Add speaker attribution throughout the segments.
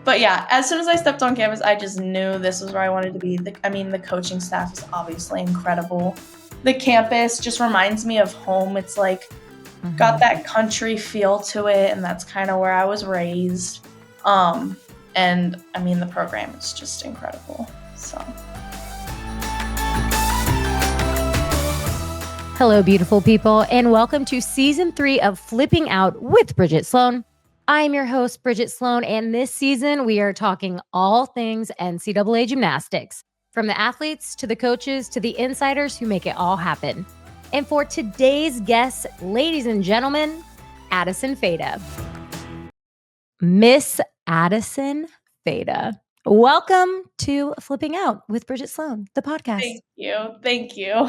Speaker 1: But yeah, as soon as I stepped on campus, I just knew this was where I wanted to be. The coaching staff is obviously incredible. The campus just reminds me of home. It's like got that country feel to it, and that's kind of where I was raised. And I mean, the program is just incredible. So.
Speaker 2: Hello, beautiful people, and welcome to Season 3 of Flipping Out with Bridget Sloan. I'm your host, Bridget Sloan, and this season we are talking all things NCAA gymnastics, from the athletes to the coaches to the insiders who make it all happen. And for today's guest, ladies and gentlemen, Addison Fatta. Miss Addison Fatta. Welcome to Flipping Out with Bridget Sloan, the podcast.
Speaker 1: Thank you.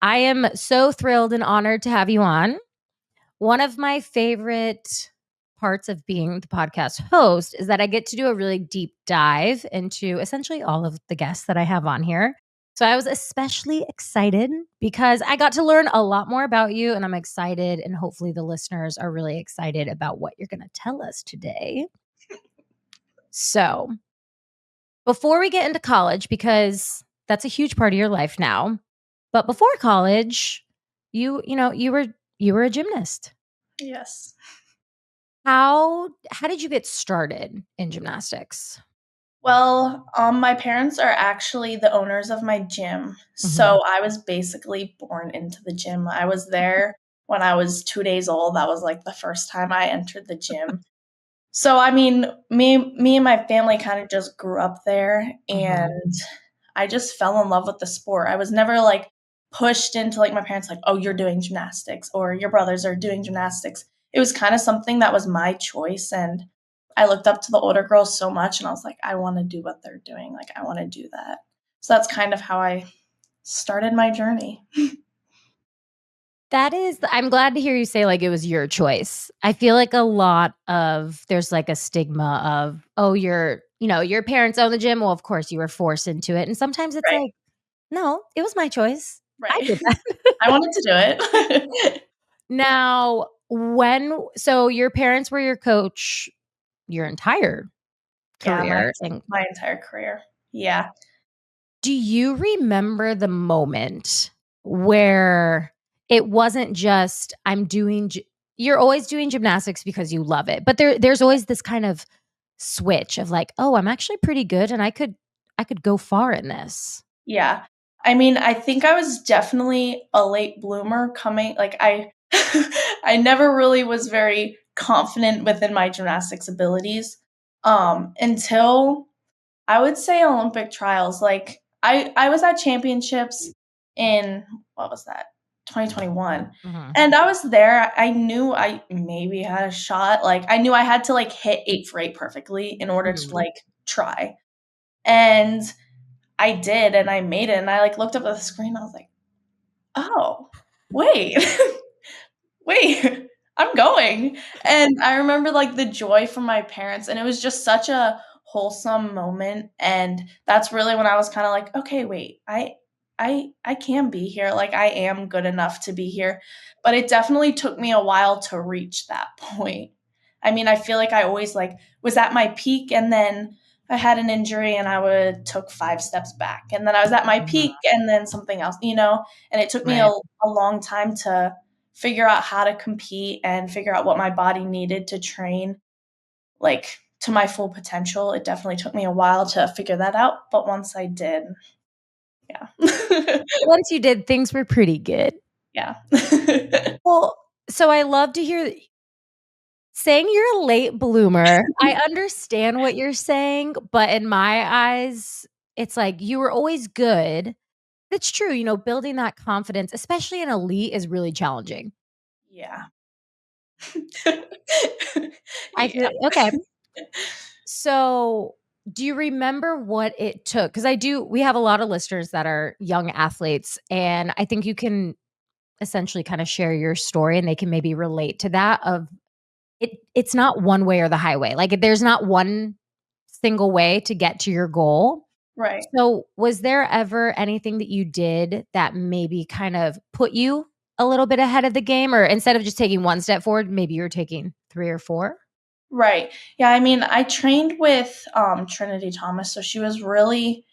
Speaker 2: I am so thrilled and honored to have you on. One of my favorite parts of being the podcast host is that I get to do a really deep dive into essentially all of the guests that I have on here. So I was especially excited because I got to learn a lot more about you, and I'm excited, and hopefully the listeners are really excited about what you're going to tell us today. So before we get into college, because that's a huge part of your life now, but before college, you were a gymnast.
Speaker 1: Yes.
Speaker 2: How did you get started in gymnastics?
Speaker 1: Well, my parents are actually the owners of my gym. So I was basically born into the gym. I was there when I was 2 days old. That was like the first time I entered the gym. So, I mean, me and my family kind of just grew up there, and I just fell in love with the sport. I was never like pushed into like my parents like, oh, you're doing gymnastics or your brothers are doing gymnastics. It was kind of something that was my choice, and I looked up to the older girls so much, and I was like, I want to do what they're doing. Like, I want to do that. So that's kind of how I started my journey.
Speaker 2: I'm glad to hear you say like it was your choice. I feel like there's like a stigma of, oh, your parents own the gym. Well, of course you were forced into it. And sometimes it's like, no, it was my choice.
Speaker 1: Right.
Speaker 2: I did that.
Speaker 1: I wanted to do it.
Speaker 2: Now, so your parents were your coach your entire career?
Speaker 1: Yeah, my entire career. Yeah.
Speaker 2: Do you remember the moment where it wasn't just you're always doing gymnastics because you love it, but there's always this kind of switch of like, oh, I'm actually pretty good and I could go far in this.
Speaker 1: Yeah. I mean, I think I was definitely a late bloomer coming. Like I never really was very confident within my gymnastics abilities until I would say Olympic trials. Like I was at championships in, what was that, 2021. And I was there. I knew I maybe had a shot. Like I knew I had to like hit 8 for 8 perfectly in order to like try. And I did, and I made it, and I like looked up at the screen, and I was like, oh, wait, wait, I'm going. And I remember like the joy from my parents, and it was just such a wholesome moment. And that's really when I was kind of like, okay, wait, I can be here. Like I am good enough to be here. But it definitely took me a while to reach that point. I mean, I feel like I always like was at my peak, and then I had an injury and I took 5 steps back, and then I was at my peak and then something else, and it took me a long time to figure out how to compete and figure out what my body needed to train like to my full potential. It definitely took me a while to figure that out, but once I did, yeah.
Speaker 2: Once you did, things were pretty good.
Speaker 1: Yeah.
Speaker 2: Well, so I love to hear saying you're a late bloomer. I understand what you're saying, but in my eyes, it's like you were always good. It's true, building that confidence, especially in elite, is really challenging.
Speaker 1: Yeah.
Speaker 2: Okay. So do you remember what it took? Because we have a lot of listeners that are young athletes, and I think you can essentially kind of share your story and they can maybe relate to that of it's not one way or the highway. Like there's not one single way to get to your goal.
Speaker 1: Right.
Speaker 2: So was there ever anything that you did that maybe kind of put you a little bit ahead of the game, or instead of just taking one step forward, maybe you're taking 3 or 4?
Speaker 1: Right. Yeah, I mean, I trained with Trinity Thomas, so she was really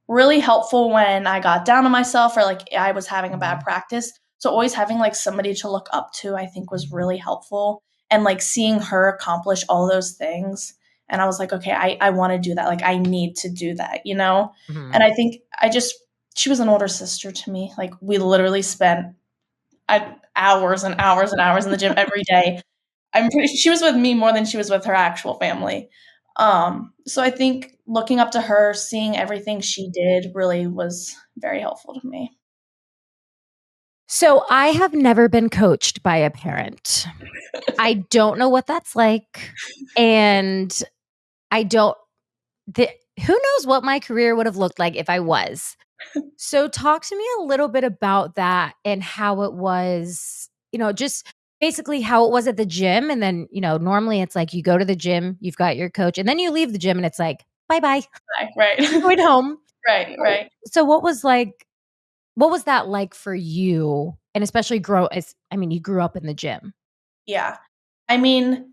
Speaker 1: really helpful when I got down on myself or like I was having a bad
Speaker 2: Mhm.
Speaker 1: practice. So always having like somebody to look up to I think was really helpful and like seeing her accomplish all those things and I was like, okay, I want to do that. Like I need to do that, you know? And
Speaker 2: Mhm.
Speaker 1: I think I just she was an older sister to me. Like we literally spent hours and hours and hours in the gym every day. I'm pretty she was with me more than she was with her actual family. So I think looking up to her, seeing everything she did really was very helpful to me.
Speaker 2: So I have never been coached by a parent. I don't know what that's like, and I don't the who knows what my career would have looked like if I was. So talk to me a little bit about that and how it was, just basically how it was at the gym, and then, normally it's like you go to the gym, you've got your coach, and then you leave the gym and it's like, "Bye-bye,
Speaker 1: Right, right.
Speaker 2: I'm going home."
Speaker 1: Right,
Speaker 2: So
Speaker 1: right.
Speaker 2: so what was that like for you? And especially you grew up in the gym.
Speaker 1: Yeah. I mean,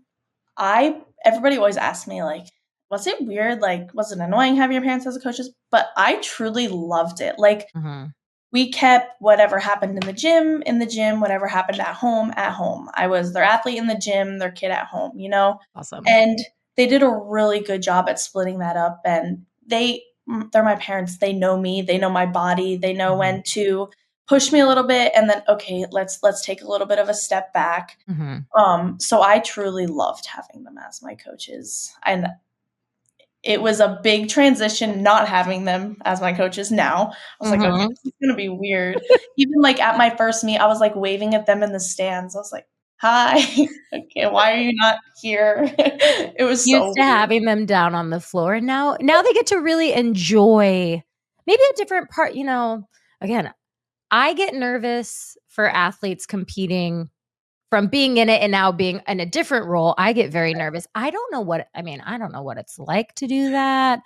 Speaker 1: I everybody always asks me like, was it weird? Like, was it annoying having your parents as coaches? But I truly loved it. Like
Speaker 2: Mhm.
Speaker 1: we kept whatever happened in the gym, whatever happened at home, at home. I was their athlete in the gym, their kid at home, you know?
Speaker 2: Awesome.
Speaker 1: And they did a really good job at splitting that up and they're my parents. They know me, they know my body, they know
Speaker 2: Mhm.
Speaker 1: when to push me a little bit and then okay, let's take a little bit of a step back.
Speaker 2: Mhm.
Speaker 1: So I truly loved having them as my coaches. And it was a big transition not having them as my coaches now. I was like, "Okay,
Speaker 2: Mhm.
Speaker 1: this is gonna be weird." Even, like, at my first meet, I was, like, waving at them in the stands. I was like, "Hi. Okay, why are you not here?" It was
Speaker 2: Used
Speaker 1: so
Speaker 2: to
Speaker 1: weird.
Speaker 2: having them down on the floor, and now they get to really enjoy maybe a different part, again, I get nervous for athletes competing from being in it and now being in a different role. I get very nervous. I don't know what it's like to do that.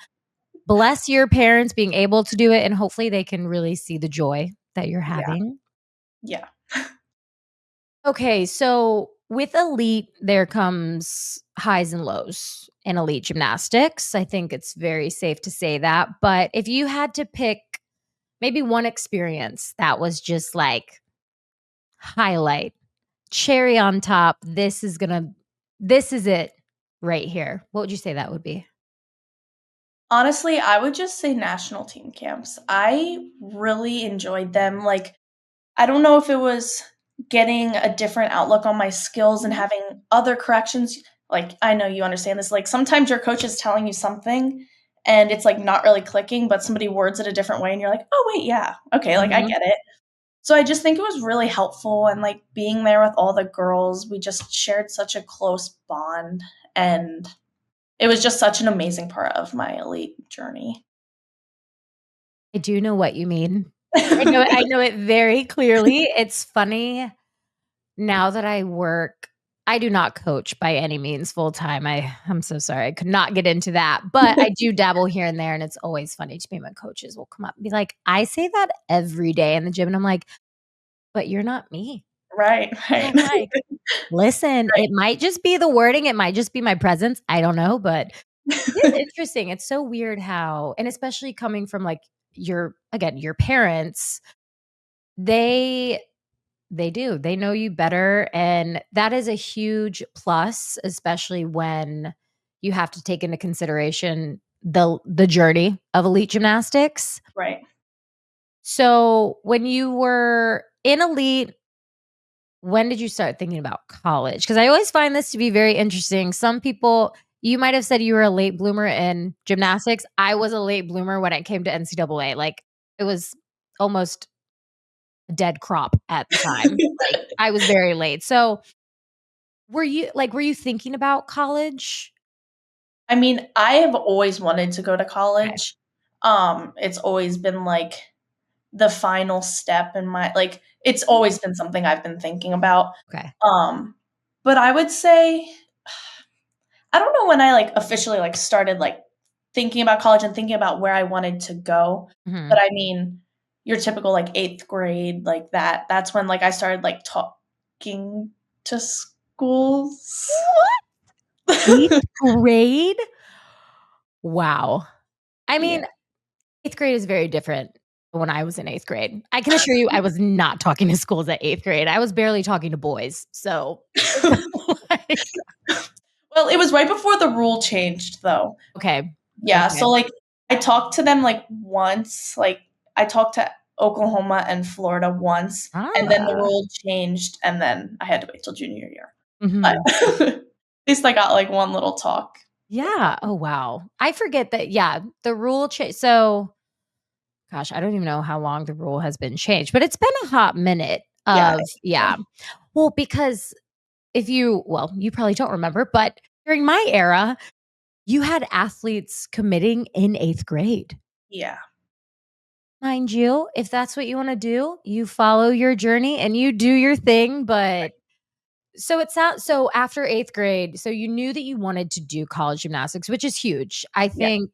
Speaker 2: Bless your parents being able to do it, and hopefully they can really see the joy that you're
Speaker 1: Yeah,
Speaker 2: having.
Speaker 1: yeah,
Speaker 2: Okay, so with elite, there comes highs and lows in elite gymnastics. I think it's very safe to say that. But if you had to pick maybe one experience that was just like highlight, cherry on top, this is it right here, what would you say that would be?
Speaker 1: honestly, I would just say national team camps. I really enjoyed them, like, I don't know if it was getting a different outlook on my skills and
Speaker 2: Mhm.
Speaker 1: having other corrections. Like, I know you understand this. Like, sometimes your coach is telling you something and it's like not really clicking, but somebody words it a different way and you're like, oh, wait, yeah. Okay. Like, I
Speaker 2: Mhm.
Speaker 1: get it. So I just think it was really helpful. And like being there with all the girls, we just shared such a close bond. And it was just such an amazing part of my elite journey.
Speaker 2: I do know what you mean. I know it very clearly. It's funny. Now that I do not coach by any means full time. I'm so sorry. I could not get into that, but I do dabble here and there, and it's always funny to me when coaches will come up and be like, "I say that every day in the gym," and I'm like, "But you're not me."
Speaker 1: Right. Right.
Speaker 2: I'm like, "Listen, it might just be the wording, it might just be my presence, I don't know, but it is
Speaker 1: Right.
Speaker 2: interesting." It's so weird how, and especially coming from like your parents, they they do. They know you better, and that is a huge plus, especially when you have to take into consideration the journey of elite gymnastics.
Speaker 1: Right.
Speaker 2: So, when you were in elite, when did you start thinking about college? Because I always find this to be very interesting. Some people, you might have said you were a late bloomer in gymnastics. I was a late bloomer when it came to NCAA. Like, it was almost a dead crop at the time. Like, I was very late. So, were you thinking about college?
Speaker 1: I mean, I have always wanted to go to
Speaker 2: Okay.
Speaker 1: college. It's always been like the final step in my like it's always been something I've been thinking about.
Speaker 2: Okay.
Speaker 1: Um, but I would say I don't know when I like officially like started like thinking about college and thinking about where I wanted to go. But
Speaker 2: Mhm.
Speaker 1: I mean, your typical like 8th grade, like that. That's when like I started like talking to schools.
Speaker 2: What? 8th grade? Wow. I
Speaker 1: Yeah.
Speaker 2: mean, 8th grade is very different when I was in 8th grade. I can assure you I was not talking to schools at 8th grade. I was barely talking to boys. So, like
Speaker 1: Well, it was right before the rule changed, though.
Speaker 2: okay.
Speaker 1: Yeah,
Speaker 2: Okay.
Speaker 1: so, like, I talked to them, like, once, like, I talked to Oklahoma and Florida once, and then the
Speaker 2: Ah.
Speaker 1: rule changed, and then I had to wait till junior year. But
Speaker 2: Mhm.
Speaker 1: at least I got, like, one little talk with
Speaker 2: Yeah. Oh,
Speaker 1: them.
Speaker 2: wow. I forget that yeah, the rule so gosh, I don't even know how long the rule has been changed, but it's been a hot minute
Speaker 1: Yeah,
Speaker 2: of yeah. Well, because you probably don't remember, but during my era, you had athletes committing in 8th grade.
Speaker 1: yeah,
Speaker 2: Mind you, if that's what you wanna do, you follow your journey and you do your thing, but so it sounds so after 8th grade, so you knew that you wanted to do college gymnastics, which is huge. I
Speaker 1: yeah.
Speaker 2: think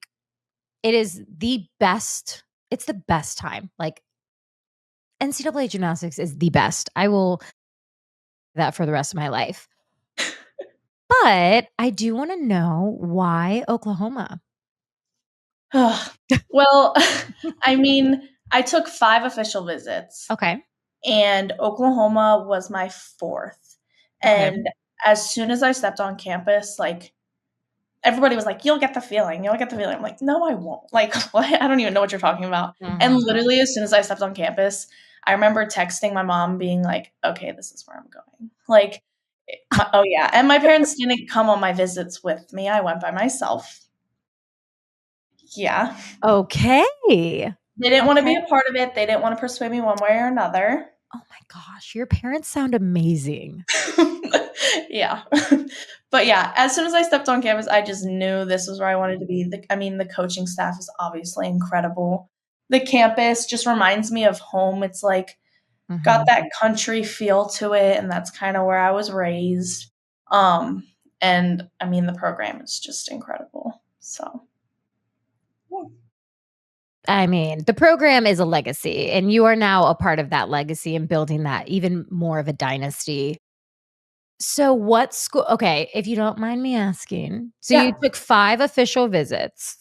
Speaker 2: it is the best it's the best time. Like, NCAA gymnastics is the best. I will that for the rest of my life. But I do wanna know why Oklahoma?
Speaker 1: Ugh. Well, I mean, I took 5 official visits,
Speaker 2: Okay,
Speaker 1: and Oklahoma was my 4th,
Speaker 2: okay.
Speaker 1: and as soon as I stepped on campus, like, everybody was like, "You'll get the feeling, you'll get the feeling." I'm like, "No, I won't." Like, what? I don't even know what you're talking about. And
Speaker 2: Mhm.
Speaker 1: literally as soon as I stepped on campus, I remember texting my mom being like, "Okay, this is where I'm going." Like, oh, yeah, and my parents didn't come on my visits with me, I went by myself. Yeah.
Speaker 2: Okay.
Speaker 1: They didn't wanna be
Speaker 2: Okay.
Speaker 1: a part of it, they didn't wanna persuade me one way or another.
Speaker 2: Oh my gosh, your parents sound amazing.
Speaker 1: Yeah. But yeah, as soon as I stepped on campus, I just knew this was where I wanted to be. I mean, the coaching staff is obviously incredible. The campus just reminds me of home. It's like got
Speaker 2: Mhm.
Speaker 1: that country feel to it, and that's kinda where I was raised. And I mean, the program is just incredible. So, yeah.
Speaker 2: I mean, the program is a legacy, and you are now a part of that legacy and building that even more of a dynasty. So what school okay, if you don't mind me asking, so you
Speaker 1: Yeah.
Speaker 2: took 5 official visits.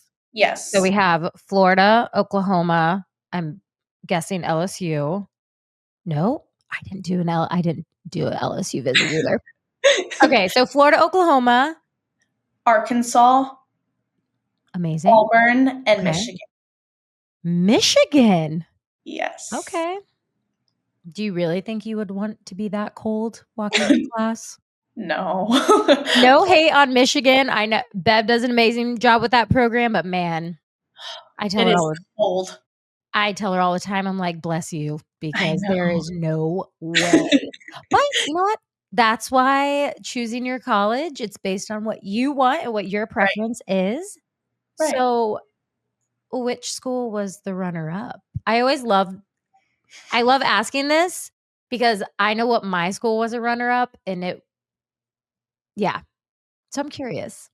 Speaker 2: So we
Speaker 1: Yes.
Speaker 2: have Florida, Oklahoma, I'm guessing LSU. No, I didn't do a LSU visit either. Okay, so Florida, Oklahoma,
Speaker 1: Arkansas,
Speaker 2: amazing.
Speaker 1: Auburn, and
Speaker 2: Okay.
Speaker 1: Michigan.
Speaker 2: Michigan.
Speaker 1: Yes.
Speaker 2: Okay. Do you really think you would want to be that cold walking into class?
Speaker 1: No.
Speaker 2: No hate on Michigan. I know Bev does an amazing job with that program, but man, I tell
Speaker 1: It
Speaker 2: her
Speaker 1: is
Speaker 2: all
Speaker 1: cold.
Speaker 2: I tell her all the time, I'm like, "Bless you,"
Speaker 1: I
Speaker 2: because there
Speaker 1: know.
Speaker 2: is no way. But you know what? That's why choosing your college, it's based on what you want and what your
Speaker 1: Right,
Speaker 2: preference is.
Speaker 1: right.
Speaker 2: So, which school was the runner up? I love asking this because I know what my school was a runner up and it yeah. So I'm curious.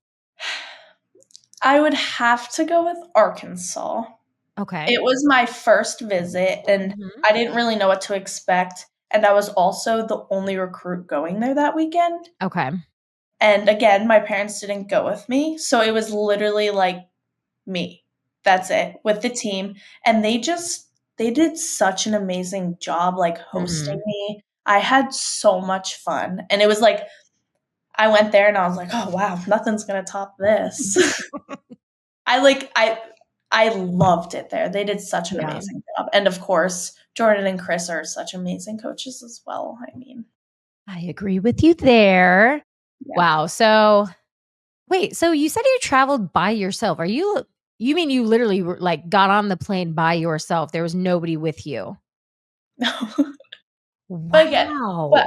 Speaker 1: I would have to go with Arkansas.
Speaker 2: Okay.
Speaker 1: It was my first visit, and
Speaker 2: Mhm.
Speaker 1: I didn't really know what to expect, and I was also the only recruit going there that weekend,
Speaker 2: Okay.
Speaker 1: and again, my parents didn't go with me, so it was literally, like, me. That's it, with the team, and they did such an amazing job, like, hosting
Speaker 2: Mhm.
Speaker 1: me. I had so much fun, and it was like I went there and I was like, "Oh, wow, nothing's gonna top this." I like I loved it there. They did such an
Speaker 2: Yeah.
Speaker 1: amazing job, and of course, Jordan and Chris are such amazing coaches as well, I mean,
Speaker 2: I agree with you there.
Speaker 1: yeah.
Speaker 2: Wow. So wait, so you said you traveled by yourself. You mean you literally were like got on the plane by yourself? There was nobody with you?
Speaker 1: But again but
Speaker 2: Wow.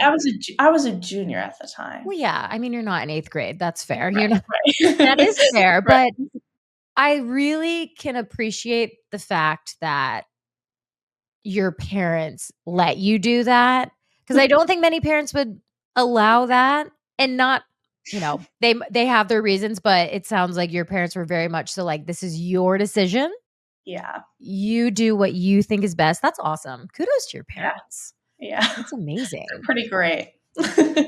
Speaker 1: I was a junior at the time.
Speaker 2: Well, yeah. I mean, you're not in 8th grade. That's fair. You're
Speaker 1: Right,
Speaker 2: not that
Speaker 1: right.
Speaker 2: is fair,
Speaker 1: Right,
Speaker 2: but I really can appreciate the fact that your parents let you do that because I don't think many parents would allow that and not they have their reasons, but it sounds like your parents were very much so like, "This is your decision.
Speaker 1: yeah,
Speaker 2: You do what you think is best." That's awesome. Kudos to your
Speaker 1: yeah,
Speaker 2: parents.
Speaker 1: yeah.
Speaker 2: That's
Speaker 1: They're
Speaker 2: amazing.
Speaker 1: pretty great.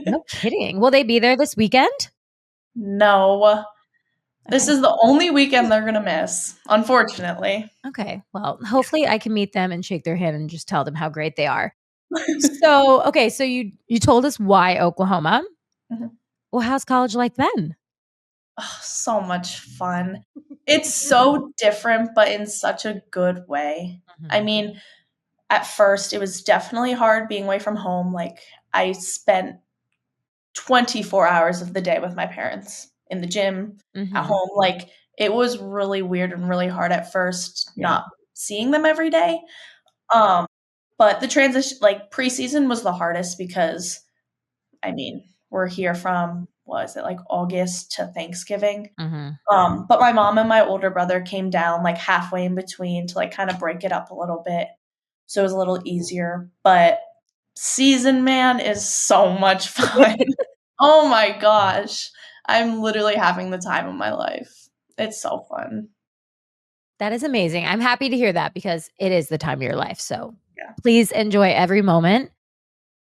Speaker 2: No kidding. Will they be there this weekend?
Speaker 1: No. This
Speaker 2: Okay.
Speaker 1: is the only weekend they're gonna miss, unfortunately.
Speaker 2: Okay. Well, hopefully I can meet them and shake their hand and just tell them how great they are. So, okay, so you told us why Oklahoma.
Speaker 1: Mhm.
Speaker 2: Well, how's college life been?
Speaker 1: Oh, so much fun. It's so different, but in such a good way. I
Speaker 2: Mhm.
Speaker 1: mean, at first, it was definitely hard being away from home. Like, I spent 24 hours of the day with my parents in the gym, at
Speaker 2: Mhm.
Speaker 1: home. Like, it was really weird and really hard at first
Speaker 2: Yeah.
Speaker 1: not seeing them every day. Um, but the transition, like, preseason was the hardest because, I mean, we're here from, what is it, like August to Thanksgiving.
Speaker 2: Mhm.
Speaker 1: But my mom and my older brother came down like halfway in between to like kind of break it up a little bit. So it was a little easier. But season man is so much fun. Oh my gosh. I'm literally having the time of my life. It's so fun.
Speaker 2: That is amazing. I'm happy to hear that because it is the time of your life. So,
Speaker 1: Yeah.
Speaker 2: please enjoy every moment.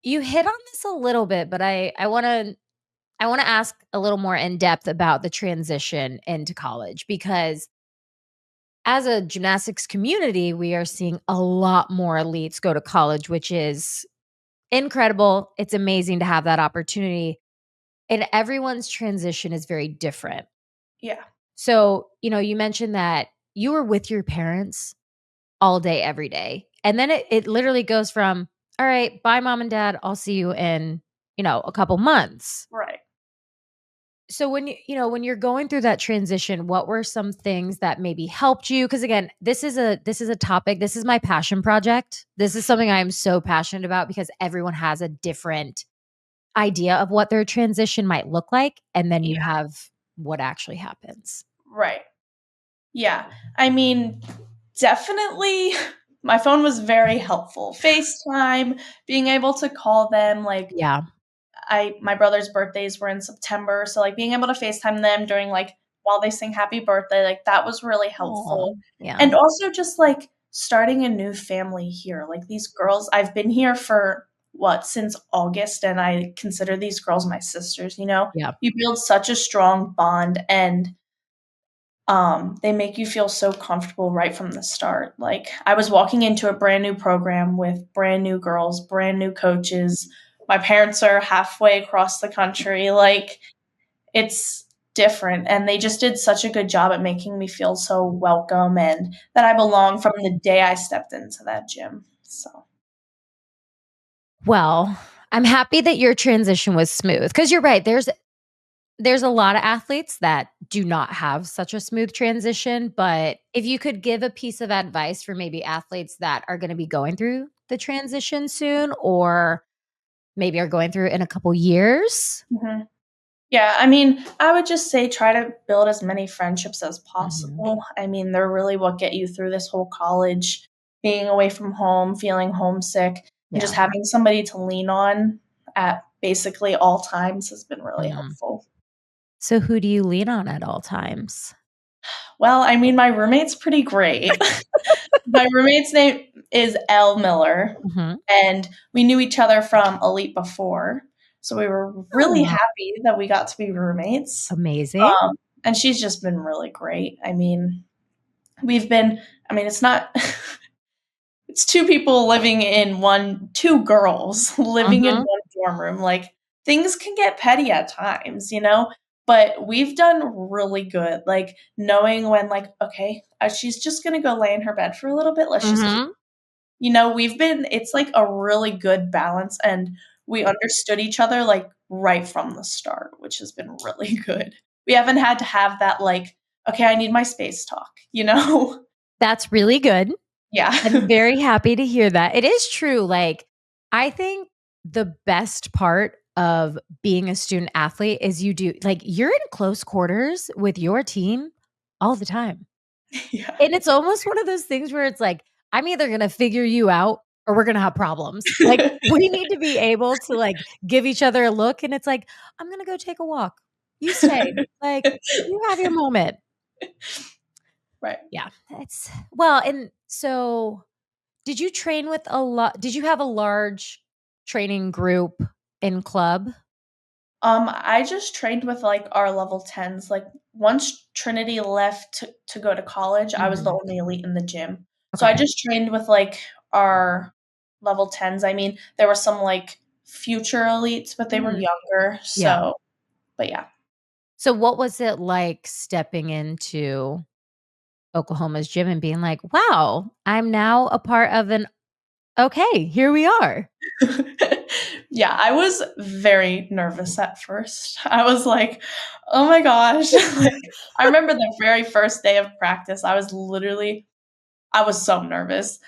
Speaker 2: You hit on this a little bit, but I want to ask a little more in depth about the transition into college because as a gymnastics community, we are seeing a lot more elites go to college, which is incredible. It's amazing to have that opportunity. And everyone's transition is very different.
Speaker 1: Yeah.
Speaker 2: So, you mentioned that you were with your parents all day, every day. And then it literally goes from, all right, bye, mom and dad. I'll see you in, a couple months.
Speaker 1: Right.
Speaker 2: So when you're going through that transition, what were some things that maybe helped you? Because again, this is a topic. This is my passion project. This is something I am so passionate about because everyone has a different idea of what their transition might look like, and then you
Speaker 1: Yeah.
Speaker 2: have what actually happens.
Speaker 1: Right. Yeah. I mean, definitely my phone was very helpful. FaceTime, being able to call them, like
Speaker 2: Yeah.
Speaker 1: my brother's birthdays were in September, so, like, being able to FaceTime them during, like while they sing happy birthday, like, that was really
Speaker 2: Oh,
Speaker 1: helpful.
Speaker 2: yeah.
Speaker 1: And also just, like, starting a new family here, like, these girls I've been here for, what, since August, and I consider these girls my sisters, you know?
Speaker 2: Yeah.
Speaker 1: You build such a strong bond, and they make you feel so comfortable right from the start. Like, I was walking into a brand new program with brand new girls, brand new coaches. My parents are halfway across the country. Like, it's different. And they just did such a good job at making me feel so welcome and that I belong from the day I stepped into that gym. So,
Speaker 2: Well, I'm happy that your transition was smooth because you're right. There's a lot of athletes that do not have such a smooth transition, but if you could give a piece of advice for maybe athletes that are going to be going through the transition soon or maybe are going through it in a couple years.
Speaker 1: mhm. Yeah, I mean, I would just say try to build as many friendships as
Speaker 2: Mhm.
Speaker 1: possible. I mean, they're really what get you through this whole college, being away from home, feeling homesick, and just
Speaker 2: Yeah.
Speaker 1: having somebody to lean on at basically all times has been really
Speaker 2: Mhm.
Speaker 1: helpful.
Speaker 2: So who do you lean on at all times?
Speaker 1: Well, I mean, my roommate's pretty great. My roommate's name is Elle Miller,
Speaker 2: Mhm.
Speaker 1: and we knew each other from Elite before, so we were really
Speaker 2: Oh,
Speaker 1: happy that we got to be roommates.
Speaker 2: amazing.
Speaker 1: And she's just been really great. I mean, we've been I mean, it's not it's 2 people living in 2 girls living in
Speaker 2: Mhm.
Speaker 1: one dorm room, like, things can get petty at times, you know? But we've done really good, like, knowing when, like, "Okay, she's just gonna go lay in her bed for a little bit, let's just keep"
Speaker 2: Mhm.
Speaker 1: you know, we've been it's, like, a really good balance, and we understood each other, like, right from the start, which has been really good. We haven't had to have that, like, "Okay, I need my space talk," you know?
Speaker 2: That's really good.
Speaker 1: Yeah.
Speaker 2: I'm very happy to hear that. It is true, like, I think the best part of being a student athlete is you're in close quarters with your team all the time.
Speaker 1: Yeah.
Speaker 2: And it's almost one of those things where it's like, I'm either gonna figure you out or we're gonna have problems. Like, we need to be able to, like, give each other a look, and it's like, "I'm gonna go take a walk. You stay. Like, you have your moment."
Speaker 1: Right.
Speaker 2: Yeah, it's well, and so did you have a large training group in club?
Speaker 1: I just trained with, like, our level 10s, like, once Trinity left to go to college, I was the
Speaker 2: Mhm.
Speaker 1: only elite in the gym. So I
Speaker 2: Okay.
Speaker 1: just trained with, like, our level 10s. I mean, there were some, like, future elites, but they were
Speaker 2: Mhm.
Speaker 1: younger,
Speaker 2: Yeah.
Speaker 1: so but yeah.
Speaker 2: So what was it like stepping into Oklahoma's gym and being like, "Wow, I'm now a part of an okay, here we are."
Speaker 1: Yeah, I was very nervous at first. I was like, "Oh my gosh." Like, I remember the very first day of practice, I was so nervous.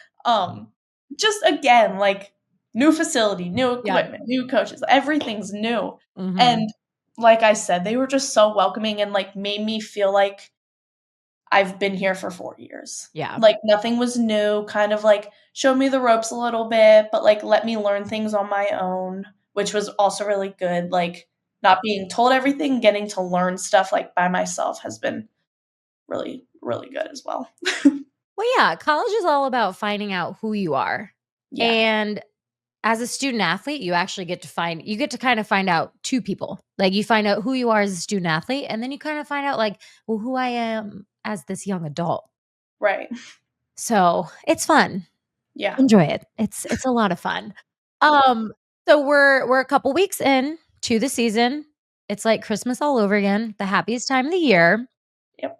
Speaker 1: Just again, like, new facility, new
Speaker 2: Yeah.
Speaker 1: equipment, new coaches, everything's new.
Speaker 2: Mhm.
Speaker 1: And like I said, they were just so welcoming and, like, made me feel like I've been here for 4 years.
Speaker 2: Yeah.
Speaker 1: Like, nothing was new, kind of, like, showed me the ropes a little bit, but, like, let me learn things on my own, which was also really good, like, not being told everything, getting to learn stuff, like, by myself has been really, really good as well.
Speaker 2: Well, yeah, college is all about finding out who you are.
Speaker 1: Yeah,
Speaker 2: And as a student athlete, you get to kind of find out 2 people. Like, you find out who you are as a student athlete, and then you kind of find out, like, well, who I am as this young adult.
Speaker 1: right.
Speaker 2: So, it's fun.
Speaker 1: Yeah.
Speaker 2: Enjoy it. It's a lot of fun. Um, so we're a couple weeks in to the season. It's like Christmas all over again, the happiest time of the year.
Speaker 1: Yep.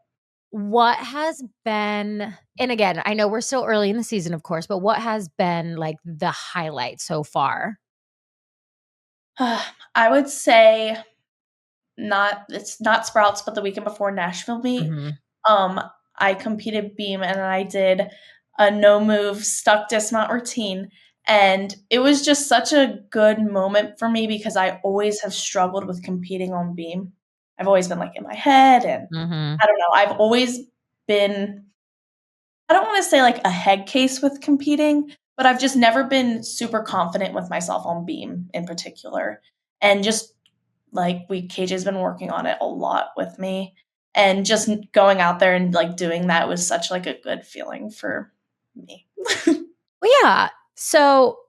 Speaker 2: What has been and again, I know we're still early in the season, of course, but what has been, like, the highlight so far?
Speaker 1: I would say it's not Sprouts, but the weekend before Nashville meet.
Speaker 2: Mhm.
Speaker 1: Um, I competed beam and I did a no move stuck dismount routine. And it was just such a good moment for me because I always have struggled with competing on beam. I've always been like in my head and
Speaker 2: Mhm.
Speaker 1: I don't know. I've always been, I don't want to say like a head case with competing, but I've just never been super confident with myself on beam in particular. And just like we KJ's been working on it a lot with me, and just going out there and, like, doing that was such, like, a good feeling for me.
Speaker 2: Well, yeah. So,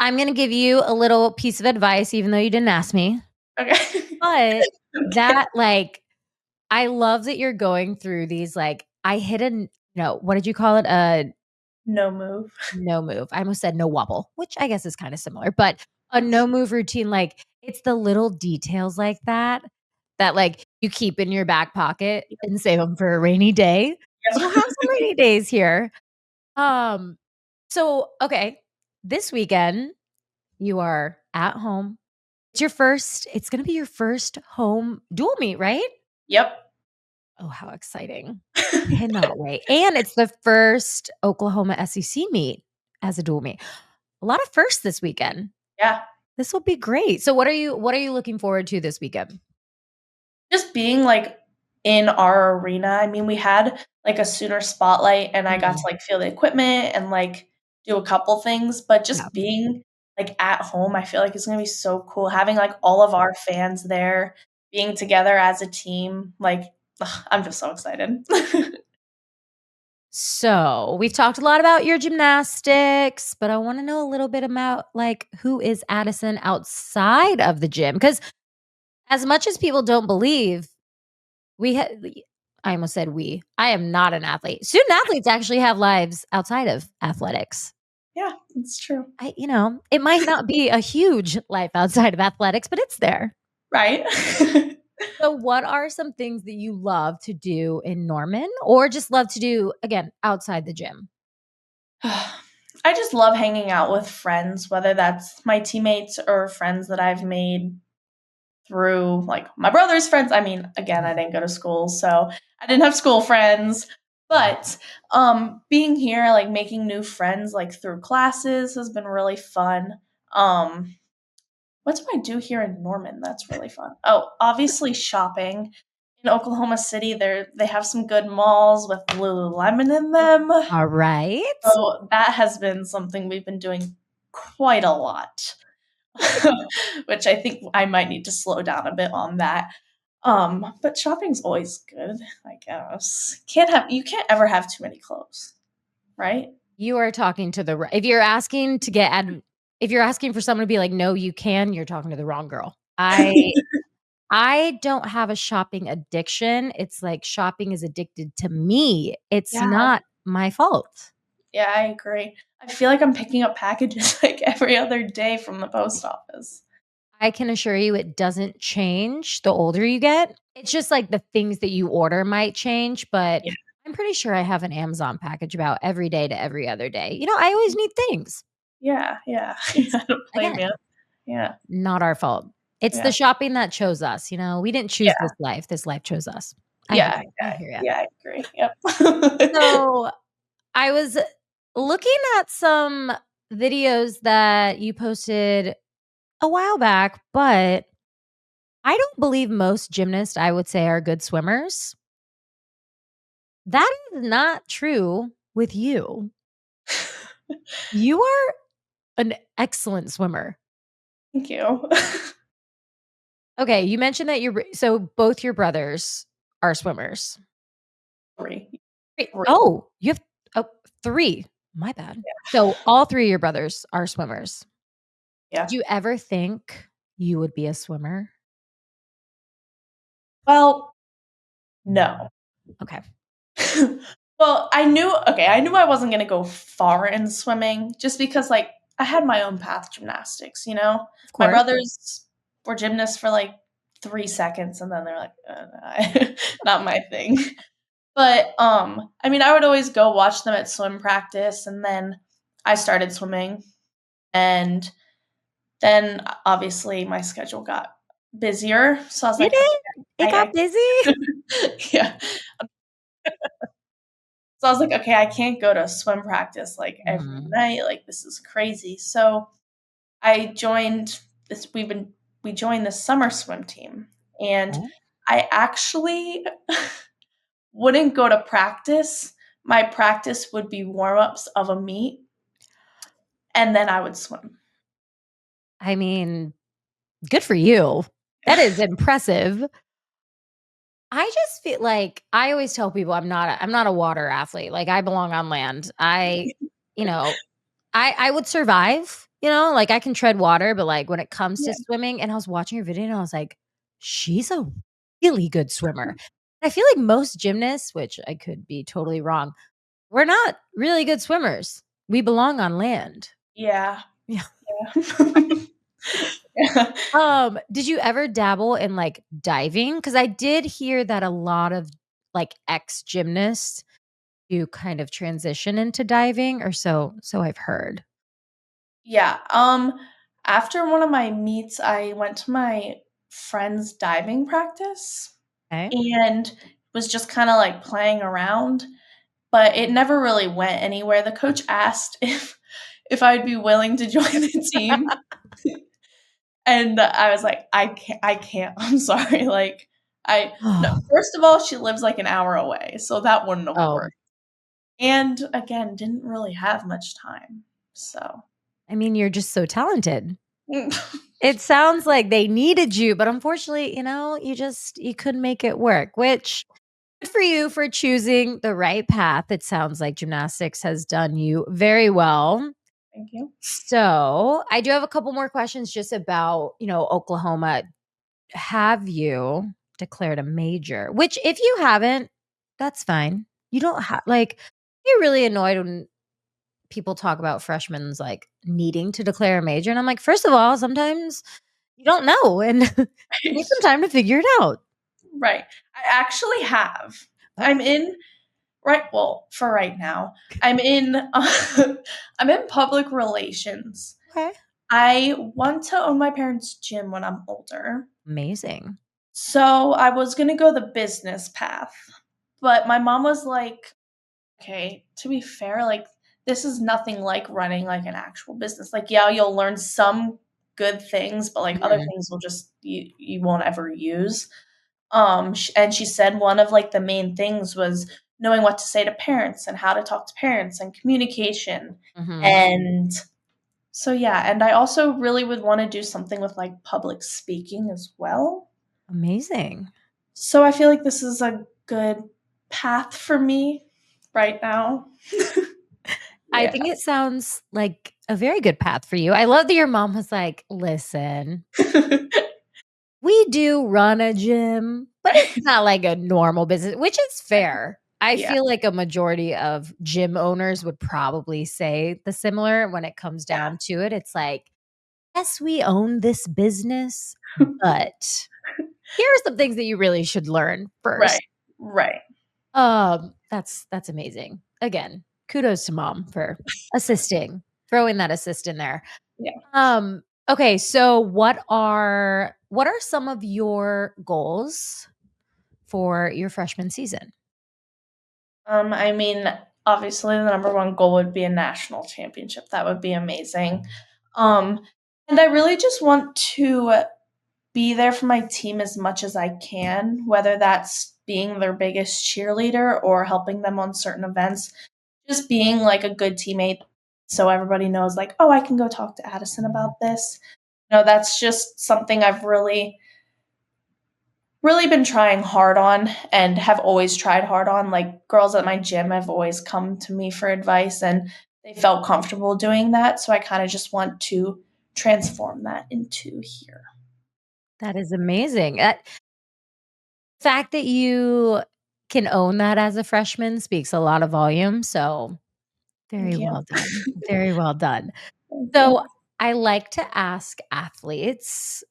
Speaker 2: I'm gonna give you a little piece of advice even though you didn't ask me,
Speaker 1: Okay.
Speaker 2: but
Speaker 1: Okay.
Speaker 2: that, like I love that you're going through these, like, I hit a no, what did you call it? A
Speaker 1: No move.
Speaker 2: no move. I almost said no wobble, which I guess is kinda similar, but a no move routine, like, it's the little details like that, that, like, you keep in your back pocket and save them for a rainy day, 'cause we'll have some rainy days here. Um, so, okay, this weekend, you are at home. It's gonna be your first home dual meet, right?
Speaker 1: Yep.
Speaker 2: Oh, how exciting. Cannot wait, and it's the first Oklahoma SEC meet as a dual meet. A lot of firsts this weekend.
Speaker 1: Yeah.
Speaker 2: This will be great. So what are you looking forward to this weekend?
Speaker 1: Just being, like, in our arena, I mean, we had, like, a sooner spotlight, and I got to,
Speaker 2: Mhm.
Speaker 1: like, feel the equipment and, like, do a couple things, but
Speaker 2: Yeah.
Speaker 1: just being, like, at home, I feel like it's gonna be so cool having, like, all of our fans there, being together as a team, like, ugh, I'm just so excited.
Speaker 2: So, we've talked a lot about your gymnastics, but I wanna know a little bit about, like, who is Addison outside of the gym? Because as much as people don't believe, we ha I almost said we. I am not an athlete. Student athletes actually have lives outside of athletics.
Speaker 1: Yeah, it's true.
Speaker 2: It might not be a huge life outside of athletics, but it's there.
Speaker 1: Right?
Speaker 2: So, what are some things that you love to do in Norman or just love to do, again, outside the gym?
Speaker 1: I just love hanging out with friends, whether that's my teammates or friends that I've made through, like, my brother's friends. I mean, again, I didn't go to school, so I didn't have school friends, but, being here, like, making new friends, like, through classes has been really fun. Um, what do I do here in Norman that's really fun? Oh, obviously shopping. In Oklahoma City, they have some good malls with Lululemon in them.
Speaker 2: All right.
Speaker 1: So that has been something we've been doing quite a lot, which I think I might need to slow down a bit on that. But shopping's always good, I guess. You can't ever have too many clothes, right?
Speaker 2: You are talking to the if you're asking to get if you're asking for someone to be like, "No, you can," you're talking to the wrong girl. I I don't have a shopping addiction. It's like shopping is addicted to me. It's
Speaker 1: Yeah,
Speaker 2: not my fault.
Speaker 1: yeah, I agree. I feel like I'm picking up packages, like, every other day from the post office.
Speaker 2: I can assure you it doesn't change the older you get. It's just like the things that you order might change, but
Speaker 1: Yeah,
Speaker 2: I'm pretty sure I have an Amazon package about every day to every other day. I always need things.
Speaker 1: yeah, yeah.
Speaker 2: It's
Speaker 1: I don't blame you.
Speaker 2: again,
Speaker 1: Yeah,
Speaker 2: not our fault. It's the
Speaker 1: yeah,
Speaker 2: shopping that chose us. We didn't choose
Speaker 1: yeah,
Speaker 2: this life chose us. I hear
Speaker 1: yeah,
Speaker 2: you. I
Speaker 1: yeah,
Speaker 2: hear you.
Speaker 1: yeah, I agree, yep.
Speaker 2: So, I was looking at some videos that you posted a while back, but I don't believe most gymnasts, I would say, are good swimmers. That is not true with you. You are an excellent swimmer.
Speaker 1: Thank you.
Speaker 2: Okay, you mentioned that so both your brothers are swimmers.
Speaker 1: 3,
Speaker 2: 3
Speaker 1: 3,
Speaker 2: Oh, you have oh, 3. My bad. So all 3 of your brothers are swimmers.
Speaker 1: yeah.
Speaker 2: Did you ever think you would be a swimmer?
Speaker 1: Well, no.
Speaker 2: Okay,
Speaker 1: Well, I knew I wasn't gonna go far in swimming just because, like, I had my own path gymnastics, you know?
Speaker 2: of
Speaker 1: My
Speaker 2: course.
Speaker 1: brothers were gymnasts for, like, 3 seconds, and then they're like, no, not my thing." But, I mean, I would always go watch them at swim practice, and then I started swimming, and then, obviously, my schedule got busier, so I was
Speaker 2: Did
Speaker 1: like, "Okay,
Speaker 2: it? It got
Speaker 1: I"
Speaker 2: busy?
Speaker 1: yeah. So I was like, "Okay, I can't go to swim practice, like, every
Speaker 2: Mhm.
Speaker 1: night, like, this is crazy." So I joined we joined the summer swim team, and
Speaker 2: Okay.
Speaker 1: I actually wouldn't go to practice. My practice would be warm-ups of a meet, and then I would swim.
Speaker 2: I mean, good for you. That is impressive. I just feel like I always tell people I'm not a water athlete. Like, I belong on land. You know, I would survive, like I can tread water, but like when it comes to
Speaker 1: Yeah,
Speaker 2: swimming, and I was watching your video and I was like, she's a really good swimmer. I feel like most gymnasts, which I could be totally wrong, we're not really good swimmers. We belong on land.
Speaker 1: yeah,
Speaker 2: Yeah.
Speaker 1: yeah. Yeah.
Speaker 2: Did you ever dabble in like diving? Because I did hear that a lot of like ex gymnasts do kind of transition into diving, or so I've heard.
Speaker 1: Yeah, after one of my meets, I went to my friend's diving practice
Speaker 2: Okay.
Speaker 1: and was just kinda, like, playing around, but it never really went anywhere. The coach asked if I'd be willing to join the team, and I was like, I can't, I'm sorry." Like, I no, first of all, she lives, like, an hour away, so that wouldn't have
Speaker 2: Oh,
Speaker 1: worked, and again, didn't really have much time, so
Speaker 2: I mean, you're just so talented. It sounds like they needed you, but unfortunately, you couldn't make it work, which good for you for choosing the right path. It sounds like gymnastics has done you very well.
Speaker 1: Thank you.
Speaker 2: So, I do have a couple more questions just about, Oklahoma. Have you declared a major? Which if you haven't, that's fine. You don't have like you're really annoyed when people talk about freshmen like needing to declare a major. And I'm like, first of all, sometimes you don't know and you need some time to figure it out.
Speaker 1: Right. I actually have.
Speaker 2: Oh,
Speaker 1: I'm in for right now, I'm in I'm in public relations.
Speaker 2: okay.
Speaker 1: I want to own my parents' gym when I'm older.
Speaker 2: Amazing.
Speaker 1: So I was gonna go the business path, but my mom was like, "Okay, to be fair, like, this is nothing like running, like, an actual business. Like, yeah, you'll learn some good things, but, like, other
Speaker 2: Mhm,
Speaker 1: things will just you won't ever use." And she said one of, like, the main things was knowing what to say to parents and how to talk to parents and communication,
Speaker 2: mhm.
Speaker 1: and so, yeah, and I also really would wanna do something with, like, public speaking as well.
Speaker 2: Amazing.
Speaker 1: So I feel like this is a good path for me right now.
Speaker 2: I
Speaker 1: Yeah.
Speaker 2: think it sounds like a very good path for you. I love that your mom was like, "Listen." We do run a gym, but it's not like a normal business, which is fair. I
Speaker 1: Yeah,
Speaker 2: feel like a majority of gym owners would probably say the similar when it comes
Speaker 1: yeah.
Speaker 2: down to it. It's like, yes, we own this business, but here are some things that you really should learn
Speaker 1: Right,
Speaker 2: first.
Speaker 1: right.
Speaker 2: That's amazing. Again, kudos to mom for assisting, throwing that assist in there.
Speaker 1: Yeah.
Speaker 2: Okay, so what are some of your goals for your freshman season?
Speaker 1: I mean, obviously, the number one goal would be a national championship. That would be amazing. Um, and I really just want to be there for my team as much as I can, whether that's being their biggest cheerleader or helping them on certain events. Just being like a good teammate so everybody knows, like, oh, I can go talk to Addison about this. That's just something I've really been trying hard on and have always tried hard on. Like, girls at my gym have always come to me for advice and they felt comfortable doing that. So I kind of just want to transform that into here.
Speaker 2: That is amazing. Fact that you can own that as a freshman speaks a lot of volume, so very
Speaker 1: Thank you.
Speaker 2: well done. Very well done.
Speaker 1: Thank you.
Speaker 2: So, I like to ask athletes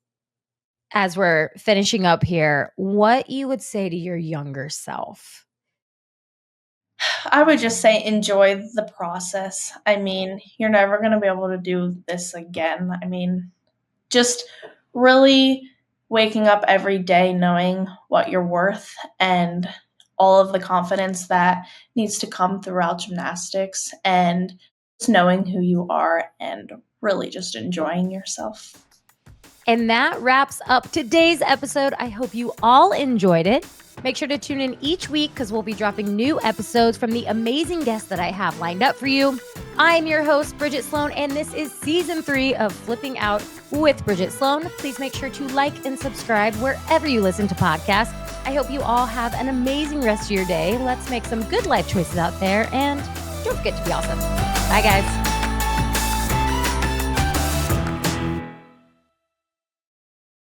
Speaker 2: as we're finishing up here, what you would say to your younger self?
Speaker 1: I would just say enjoy the process. I mean, you're never going to be able to do this again. I mean, just really waking up every day knowing what you're worth and all of the confidence that needs to come throughout gymnastics and just knowing who you are and really just enjoying yourself.
Speaker 2: And that wraps up today's episode. I hope you all enjoyed it. Make sure to tune in each week because we'll be dropping new episodes from the amazing guests that I have lined up for you. I'm your host, Bridget Sloan, and this is season 3 of Flipping Out with Bridget Sloan. Please make sure to like and subscribe wherever you listen to podcasts. I hope you all have an amazing rest of your day. Let's make some good life choices out there, and don't forget to be awesome. Bye, guys.